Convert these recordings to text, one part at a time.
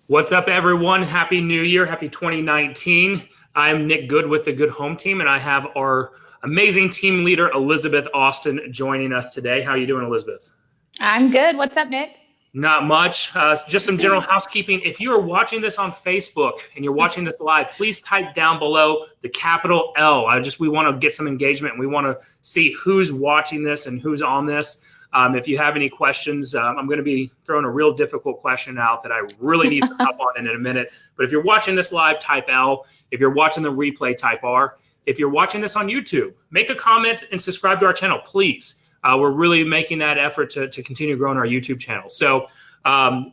What's up, everyone? Happy New Year. Happy 2019. I'm Nick Good with the Good Home Team, and I have our amazing team leader, Elizabeth Austin, joining us today. How are you doing, Elizabeth? I'm good. What's up, Nick? Not much. Just some general housekeeping. If you are watching this on Facebook and you're watching this live, please type down below the capital L. We want to get some engagement. We want to see who's watching this and who's on this. If you have any questions, I'm going to be throwing a real difficult question out that I really need some help on in a minute. But if you're watching this live, type L. If you're watching the replay, type R. If you're watching this on YouTube, make a comment and subscribe to our channel, please. We're really making that effort to continue growing our YouTube channel. So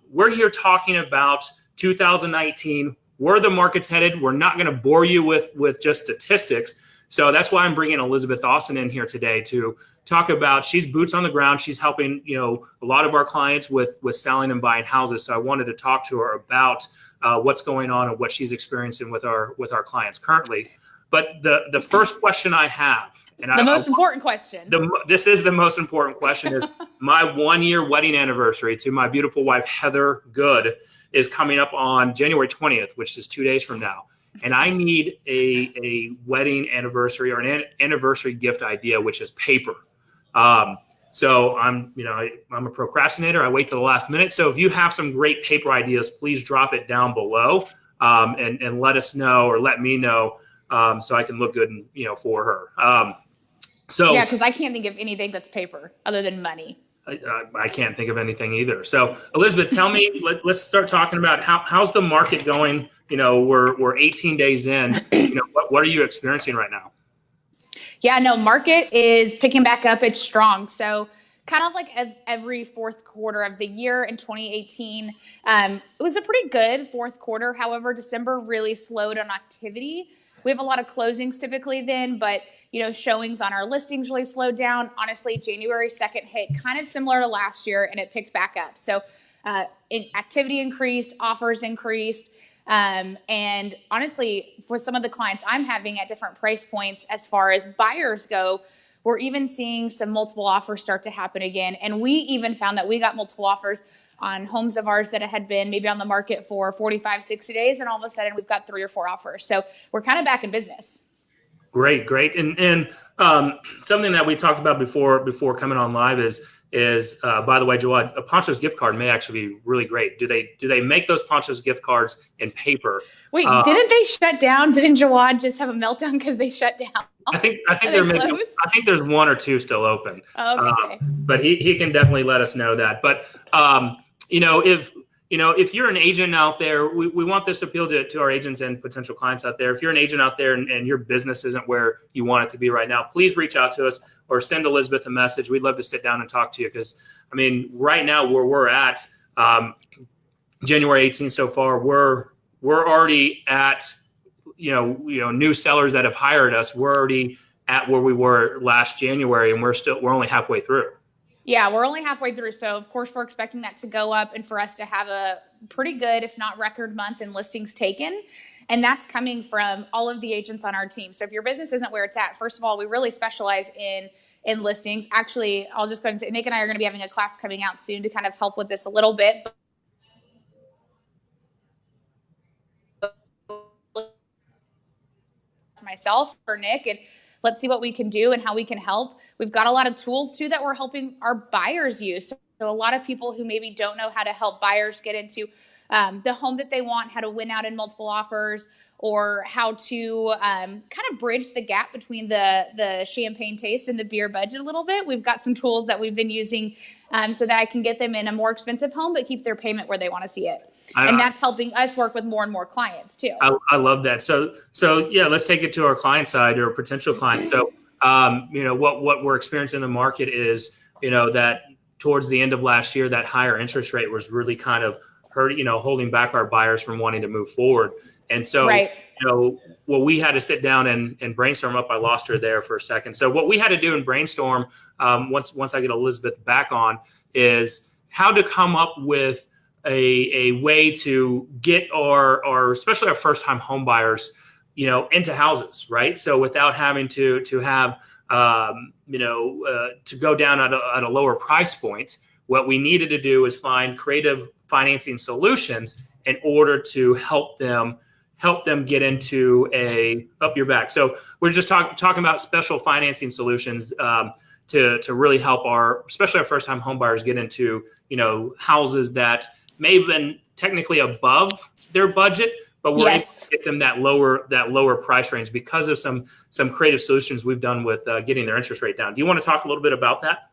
we're here talking about 2019, where the market's headed. We're not going to bore you with just statistics. So that's why I'm bringing Elizabeth Austin in here today to talk about, she's boots on the ground. She's helping, a lot of our clients with selling and buying houses. So I wanted to talk to her about what's going on and what she's experiencing with our clients currently. But the first question I have, and the most important question. This is the most important question, is my 1-year wedding anniversary to my beautiful wife, Heather Good, is coming up on January 20th, which is 2 days from now. And I need a wedding anniversary or an anniversary gift idea, which is paper. So I'm a procrastinator. I wait till the last minute. So if you have some great paper ideas, please drop it down below and let us know, or let me know, so I can look good for her. Yeah, because I can't think of anything that's paper other than money. I can't think of anything either. So Elizabeth, tell me, let's start talking about how's the market going? We're 18 days in. What are you experiencing right now? Yeah, no, market is picking back up. It's strong. So kind of like every fourth quarter of the year in 2018, it was a pretty good fourth quarter. However, December really slowed on activity. We have a lot of closings typically then, but showings on our listings really slowed down. Honestly, January 2nd hit kind of similar to last year, and it picked back up. So activity increased, offers increased. And honestly, for some of the clients I'm having at different price points, as far as buyers go, we're even seeing some multiple offers start to happen again. And we even found that we got multiple offers on homes of ours that had been maybe on the market for 45, 60 days. And all of a sudden we've got 3 or 4 offers. So we're kind of back in business. Great. And something that we talked about before coming on live is by the way, Jawad, a Poncho's gift card may actually be really great. Do they make those Poncho's gift cards in paper? Wait, didn't they shut down? Didn't Jawad just have a meltdown because they shut down? I think there's 1 or 2 still open. Oh, okay. But he can definitely let us know that. But if you're an agent out there, we want this to appeal to our agents and potential clients out there. If you're an agent out there and your business isn't where you want it to be right now, please reach out to us or send Elizabeth a message. We'd love to sit down and talk to you, because right now where we're at, January 18th so far, we're already at new sellers that have hired us. We're already at where we were last January, and we're only halfway through. Yeah, we're only halfway through. So, of course, we're expecting that to go up and for us to have a pretty good, if not record month in listings taken. And that's coming from all of the agents on our team. So if your business isn't where it's at, first of all, we really specialize in listings. Actually, I'll just go ahead and say, Nick and I are going to be having a class coming out soon to kind of help with this a little bit. Myself or Nick, and let's see what we can do and how we can help. We've got a lot of tools too that we're helping our buyers use. So a lot of people who maybe don't know how to help buyers get into the home that they want, how to win out in multiple offers, or how to kind of bridge the gap between the champagne taste and the beer budget a little bit. We've got some tools that we've been using so that I can get them in a more expensive home, but keep their payment where they want to see it. And that's helping us work with more and more clients too. I love that. So yeah, let's take it to our client side or potential clients. So, what we're experiencing in the market is, that towards the end of last year, that higher interest rate was really kind of holding back our buyers from wanting to move forward. And so, right. We had to sit down and brainstorm up. I lost her there for a second. So what we had to do in brainstorm, once I get Elizabeth back on, is how to come up with a way to get our especially our first time home buyers, into houses, right? So without having to have, to go down at a lower price point, what we needed to do is find creative financing solutions in order to help them get into up your back. So we're just talking about special financing solutions to really help especially our first time home buyers get into, houses that may have been technically above their budget, but we're able to get them that lower price range because of some creative solutions we've done with getting their interest rate down. Do you want to talk a little bit about that?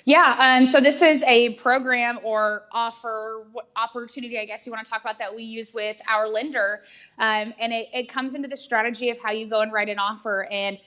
Yeah. So this is a program or opportunity, I guess you want to talk about, that we use with our lender. And it comes into the strategy of how you go and write an offer. And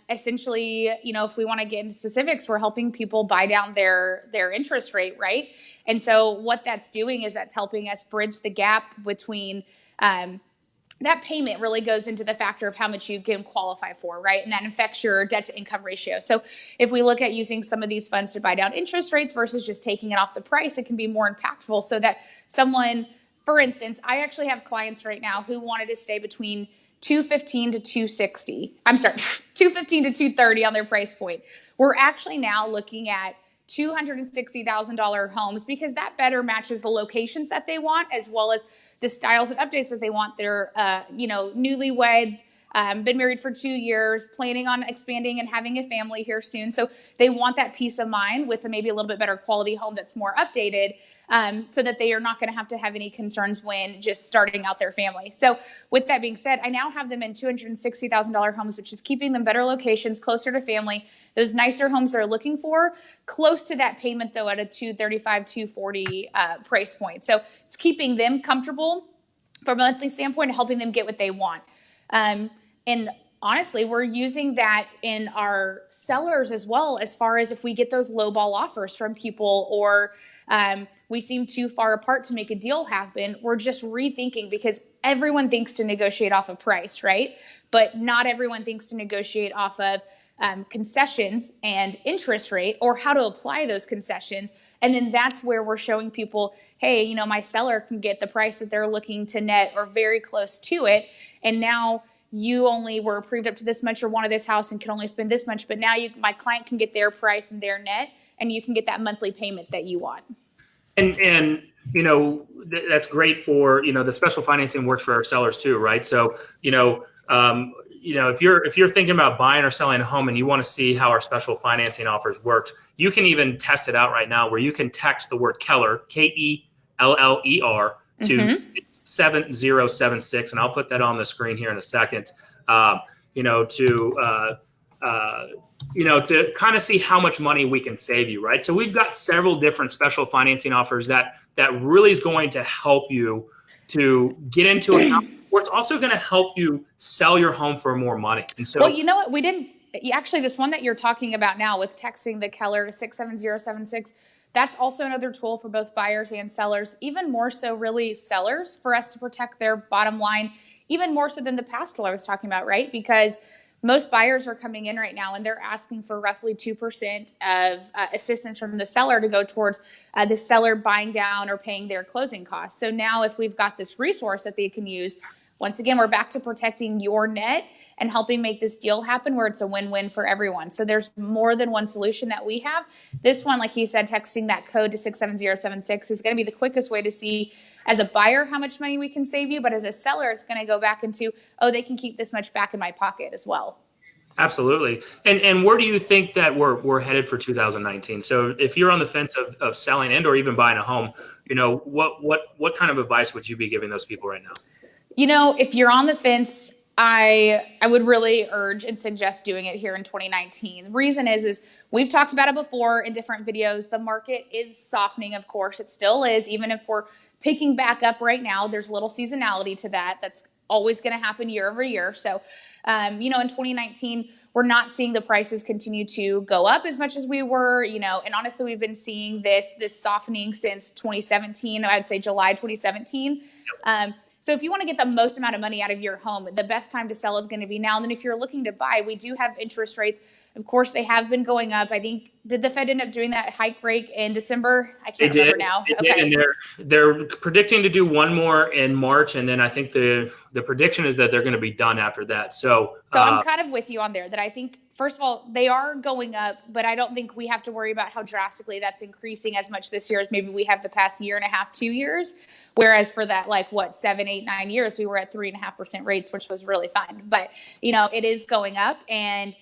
essentially, if we want to get into specifics, we're helping people buy down their interest rate, right? And so what that's doing is that's helping us bridge the gap between that payment really goes into the factor of how much you can qualify for, right? And that affects your debt to income ratio. So if we look at using some of these funds to buy down interest rates versus just taking it off the price, it can be more impactful so that someone, for instance, I actually have clients right now who wanted to stay between 215 to 260. I'm sorry, 215 to 230 on their price point. We're actually now looking at $260,000 homes because that better matches the locations that they want, as well as the styles and updates that they want. They're, newlyweds, been married for 2 years, planning on expanding and having a family here soon. So they want that peace of mind with maybe a little bit better quality home that's more updated, so that they are not going to have any concerns when just starting out their family. So with that being said, I now have them in $260,000 homes, which is keeping them better locations, closer to family, those nicer homes they're looking for, close to that payment though at a $235, $240 price point. So it's keeping them comfortable from a monthly standpoint and helping them get what they want. And honestly, we're using that in our sellers as well, as far as if we get those lowball offers from people, or we seem too far apart to make a deal happen. We're just rethinking, because everyone thinks to negotiate off of price, right? But not everyone thinks to negotiate off of concessions and interest rate, or how to apply those concessions. And then that's where we're showing people, hey, my seller can get the price that they're looking to net or very close to it. And now you only were approved up to this much or wanted this house and can only spend this much. But now my client can get their price and their net, and you can get that monthly payment that you want. And that's great for, the special financing works for our sellers too, right? So, if you're thinking about buying or selling a home and you want to see how our special financing offers works, you can even test it out right now, where you can text the word Keller, Keller, to 7076, and I'll put that on the screen here in a second. To kind of see how much money we can save you, right? So we've got several different special financing offers that really is going to help you to get into a house, or it's also going to help you sell your home for more money. And so, well, you know what? We didn't actually, this one that you're talking about now with texting the Keller to 67076, that's also another tool for both buyers and sellers, even more so really sellers, for us to protect their bottom line, even more so than the past tool I was talking about, right? Because most buyers are coming in right now and they're asking for roughly 2% of assistance from the seller to go towards the seller buying down or paying their closing costs. So now if we've got this resource that they can use, once again, we're back to protecting your net and helping make this deal happen where it's a win-win for everyone. So there's more than one solution that we have. This one, like he said, texting that code to 67076 is going to be the quickest way to see, as a buyer, how much money we can save you. But as a seller, it's going to go back into, they can keep this much back in my pocket as well. Absolutely. And where do you think that we're headed for 2019? So if you're on the fence of selling and or even buying a home, what kind of advice would you be giving those people right now? If you're on the fence, I would really urge and suggest doing it here in 2019. The reason is we've talked about it before in different videos. The market is softening, of course. It still is. Even if we're picking back up right now, there's a little seasonality to that. That's always going to happen year over year. So, in 2019, we're not seeing the prices continue to go up as much as we were, and honestly, we've been seeing this softening since 2017. I'd say July 2017. So if you want to get the most amount of money out of your home, the best time to sell is going to be now. And then if you're looking to buy, we do have interest rates Of course, they have been going up. I think, did the Fed end up doing that hike break in December? I They can't remember did. now. They did, and they're predicting to do one more in March, and then I think the prediction is that they're going to be done after that. So I'm kind of with you on there that I think, first of all, they are going up, but I don't think we have to worry about how drastically that's increasing as much this year as maybe we have the past year and a half, 2 years. Whereas for that, 7, 8, 9 years, we were at 3.5% rates, which was really fun. But, it is going up, and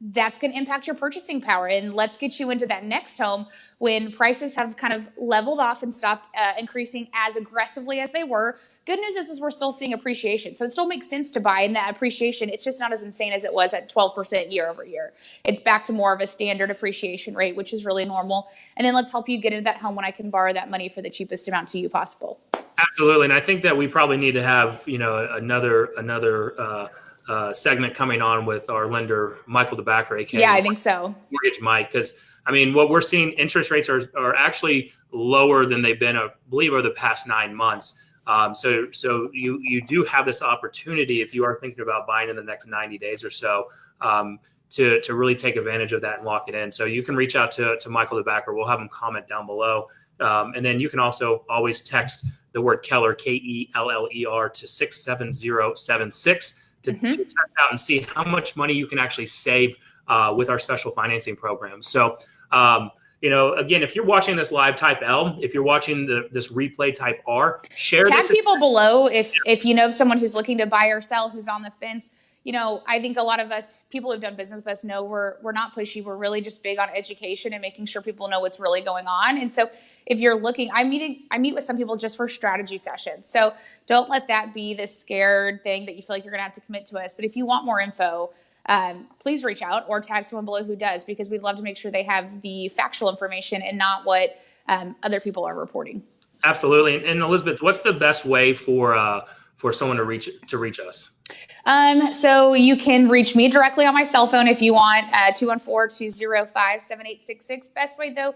that's going to impact your purchasing power. And let's get you into that next home when prices have kind of leveled off and stopped increasing as aggressively as they were. Good news is we're still seeing appreciation. So it still makes sense to buy in that appreciation. It's just not as insane as it was at 12% year over year. It's back to more of a standard appreciation rate, which is really normal. And then let's help you get into that home when I can borrow that money for the cheapest amount to you possible. Absolutely. And I think that we probably need to have, another segment coming on with our lender, Michael DeBacker, aka Yeah, I think so. Mortgage Mike, because what we're seeing, interest rates are actually lower than they've been, I believe, over the past 9 months. So you do have this opportunity if you are thinking about buying in the next 90 days or so to really take advantage of that and lock it in. So you can reach out to Michael DeBacker. We'll have him comment down below. And then you can also always text the word Keller, Keller, to 67076 to test out and see how much money you can actually save with our special financing program. So, again, if you're watching this live, type L. If you're watching this replay, type R. Share Tag this. people below if you know someone who's looking to buy or sell, who's on the fence. I think a lot of us, people who've done business with us, know we're not pushy. We're really just big on education and making sure people know what's really going on. And so if you're looking, I meet with some people just for strategy sessions. So don't let that be this scared thing that you feel like you're going to have to commit to us. But if you want more info, please reach out or tag someone below who does, because we'd love to make sure they have the factual information and not what other people are reporting. Absolutely. And Elizabeth, what's the best way for someone to reach us? So you can reach me directly on my cell phone if you want, 214-205-7866. Best way though,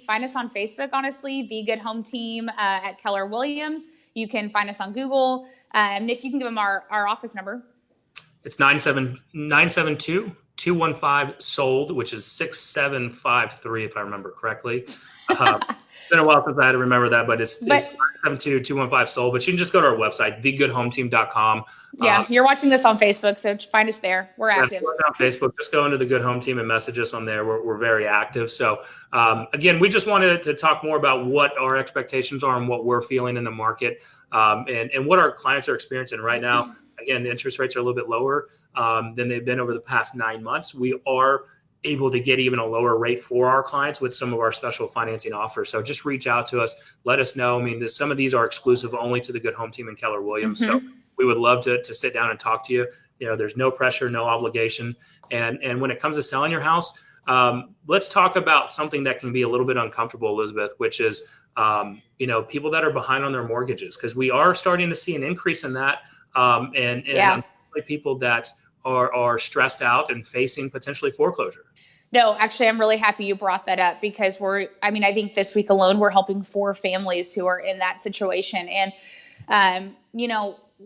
find us on Facebook, honestly, The Good Home Team at Keller Williams. You can find us on Google. Nick, you can give them our office number. It's 972-215-SOLD, which is 6753, if I remember correctly. It's been a while since I had to remember that, but it's 972-215-SOLD. But you can just go to our website, thegoodhometeam.com. Yeah, you're watching this on Facebook, so find us there. We're active. On Facebook, just go into the Good Home Team and message us on there. We're very active. So again, we just wanted to talk more about what our expectations are and what we're feeling in the market, and what our clients are experiencing right now. Again, the interest rates are a little bit lower than they've been over the past 9 months. We are able to get even a lower rate for our clients with some of our special financing offers. So just reach out to us. Let us know. Some of these are exclusive only to the Good Home Team and Keller Williams. So we would love to sit down and talk to you. There's no pressure, no obligation. And when it comes to selling your house, let's talk about something that can be a little bit uncomfortable, Elizabeth, which is, people that are behind on their mortgages, because we are starting to see an increase in that. And people that are stressed out and facing potentially foreclosure. No, actually, I'm really happy you brought that up, because I think this week alone, we're helping 4 families who are in that situation. And,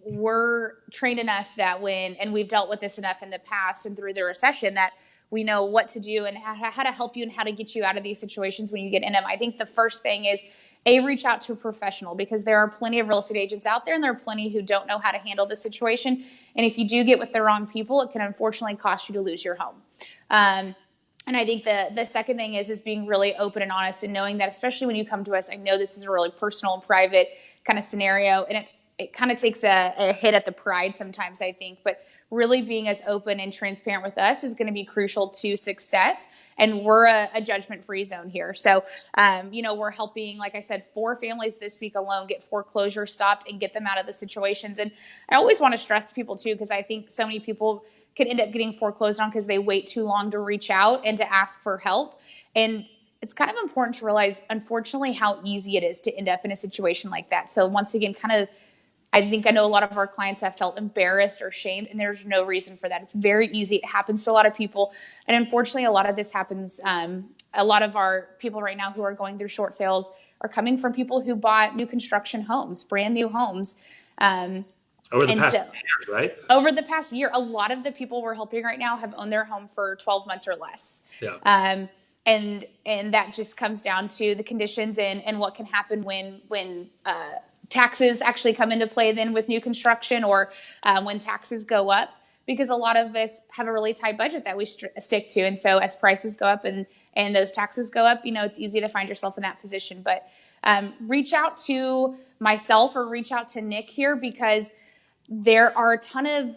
we're trained enough that and we've dealt with this enough in the past and through the recession, that we know what to do and how to help you and how to get you out of these situations when you get in them. I think the first thing is, reach out to a professional, because there are plenty of real estate agents out there, and there are plenty who don't know how to handle the situation. And if you do get with the wrong people, it can unfortunately cost you to lose your home. And I think the second thing is being really open and honest, and knowing that, especially when you come to us, I know this is a really personal and private kind of scenario, and it kind of takes a hit at the pride sometimes, I think, but really being as open and transparent with us is going to be crucial to success. And we're a judgment-free zone here. So, we're helping, like I said, 4 families this week alone get foreclosure stopped and get them out of the situations. And I always want to stress to people too, because I think so many people can end up getting foreclosed on because they wait too long to reach out and to ask for help. And it's kind of important to realize, unfortunately, how easy it is to end up in a situation like that. So once again, I think I know a lot of our clients have felt embarrassed or shamed, and there's no reason for that. It's very easy. It happens to a lot of people. And unfortunately, a lot of this happens. A lot of our people right now who are going through short sales are coming from people who bought new construction homes, brand new homes. Over the And past so years, right? over the past year, a lot of the people we're helping right now have owned their home for 12 months or less. Yeah. And that just comes down to the conditions and what can happen when taxes actually come into play then with new construction, or when taxes go up, because a lot of us have a really tight budget that we stick to. And so as prices go up and those taxes go up, it's easy to find yourself in that position. But reach out to myself or reach out to Nick here, because there are a ton of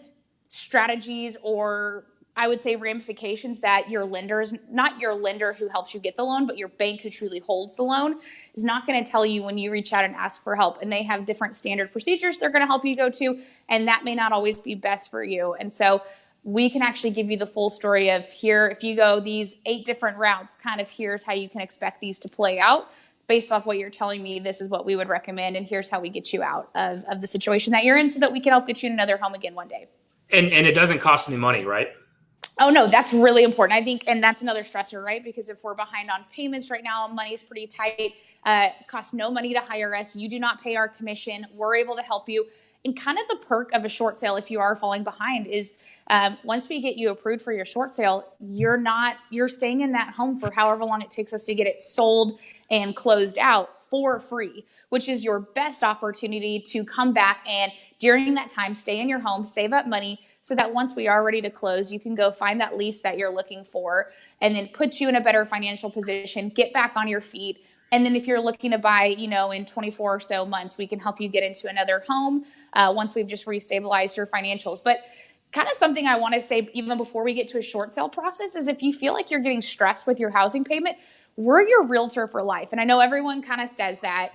strategies, or I would say ramifications, that your lenders, not your lender who helps you get the loan, but your bank who truly holds the loan, is not going to tell you when you reach out and ask for help. And they have different standard procedures they're going to help you go to, and that may not always be best for you. And so we can actually give you the full story of, here, if you go these 8 different routes, kind of here's how you can expect these to play out. Based off what you're telling me, this is what we would recommend, and here's how we get you out of the situation that you're in, so that we can help get you in another home again one day. And it doesn't cost any money, right? Oh, no, that's really important, I think. And that's another stressor, right? Because if we're behind on payments right now, money is pretty tight. It costs no money to hire us. You do not pay our commission. We're able to help you. And kind of the perk of a short sale, if you are falling behind, is once we get you approved for your short sale, you're staying in that home for however long it takes us to get it sold and closed out for free, which is your best opportunity to come back and during that time, stay in your home, save up money, so that once we are ready to close, you can go find that lease that you're looking for, and then put you in a better financial position, get back on your feet. And then if you're looking to buy, in 24 or so months, we can help you get into another home once we've just restabilized your financials. But kind of something I want to say even before we get to a short sale process is, if you feel like you're getting stressed with your housing payment, we're your realtor for life. And I know everyone kind of says that,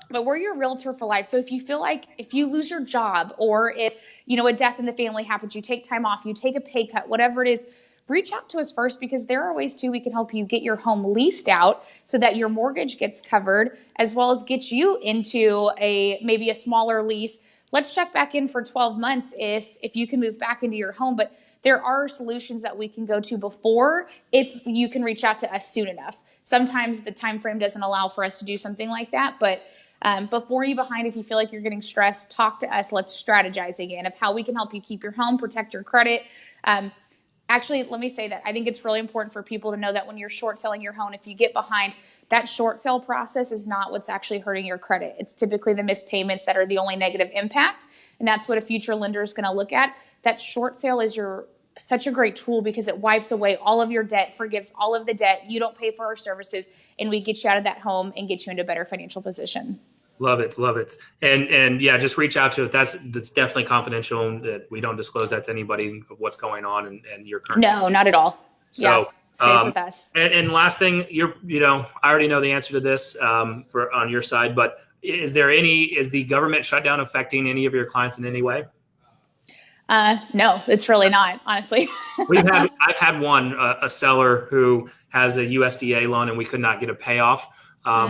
but we're your realtor for life. So if you feel like, if you lose your job, or if, a death in the family happens, you take time off, you take a pay cut, whatever it is, reach out to us first, because there are ways too we can help you get your home leased out so that your mortgage gets covered, as well as get you into maybe a smaller lease. Let's check back in for 12 months if you can move back into your home. But there are solutions that we can go to before, if you can reach out to us soon enough. Sometimes the time frame doesn't allow for us to do something like that, but before you behind, if you feel like you're getting stressed, talk to us. Let's strategize again of how we can help you keep your home, protect your credit. Actually, let me say that I think it's really important for people to know that when you're short selling your home, if you get behind, that short sale process is not what's actually hurting your credit. It's typically the missed payments that are the only negative impact. And that's what a future lender is going to look at. That short sale is such a great tool, because it wipes away all of your debt, forgives all of the debt. You don't pay for our services, and we get you out of that home and get you into a better financial position. Love it. And yeah, just reach out to it. That's definitely confidential. That we don't disclose that to anybody of what's going on and your current. No, not at all. So stays with us. And last thing, I already know the answer to this for on your side, but is the government shutdown affecting any of your clients in any way? No, it's really not, honestly. I've had one, a seller who has a USDA loan, and we could not get a payoff.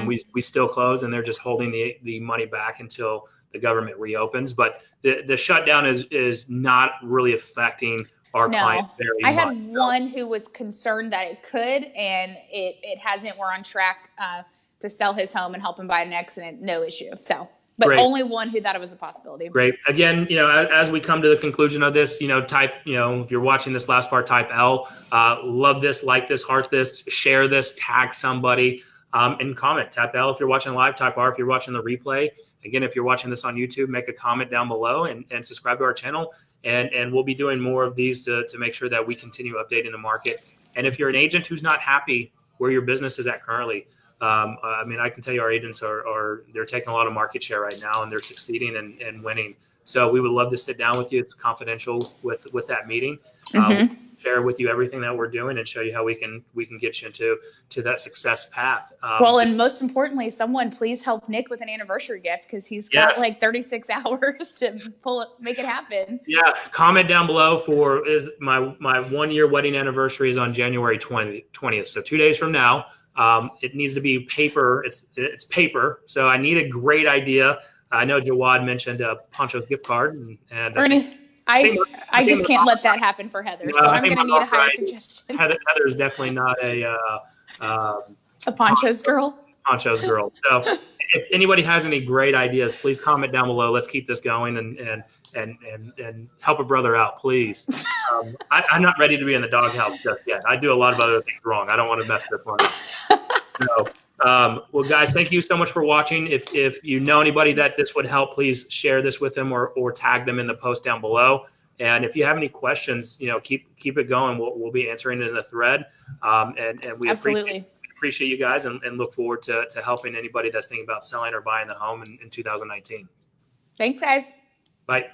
We still close, and they're just holding the money back until the government reopens. But the shutdown is not really affecting our client very much. I had one who was concerned that it could, and it hasn't. We're on track to sell his home and help him buy an accident, no issue. So, but Great. Only one who thought it was a possibility. Great. Again, as we come to the conclusion of this, type, if you're watching this last part, type L. Love this, like this, heart this, share this, tag somebody. And comment. Tap L if you're watching live, type R if you're watching the replay. Again, if you're watching this on YouTube, make a comment down below and subscribe to our channel. And we'll be doing more of these to make sure that we continue updating the market. And if you're an agent who's not happy where your business is at currently, I can tell you our agents they're taking a lot of market share right now, and they're succeeding and winning. So we would love to sit down with you. It's confidential with that meeting. Share with you everything that we're doing and show you how we can get you into that success path. And most importantly, someone please help Nick with an anniversary gift, because he's got like 36 hours to make it happen. Yeah, comment down below is my 1 year wedding anniversary is on January 20th. So 2 days from now. It needs to be paper. It's paper. So I need a great idea. I know Jawad mentioned a Poncho's gift card, and I just can't let that happen for Heather. So I'm going to need a higher suggestion. Heather is definitely not a Poncho's girl. Poncho's girl. So if anybody has any great ideas, please comment down below. Let's keep this going and help a brother out, please. I'm not ready to be in the doghouse just yet. I do a lot of other things wrong. I don't want to mess this one up. So, well, guys, thank you so much for watching. If you know anybody that this would help, please share this with them or tag them in the post down below. And if you have any questions, keep it going. We'll be answering it in the thread. And we appreciate you guys and look forward to helping anybody that's thinking about selling or buying the home in 2019. Thanks, guys. Bye.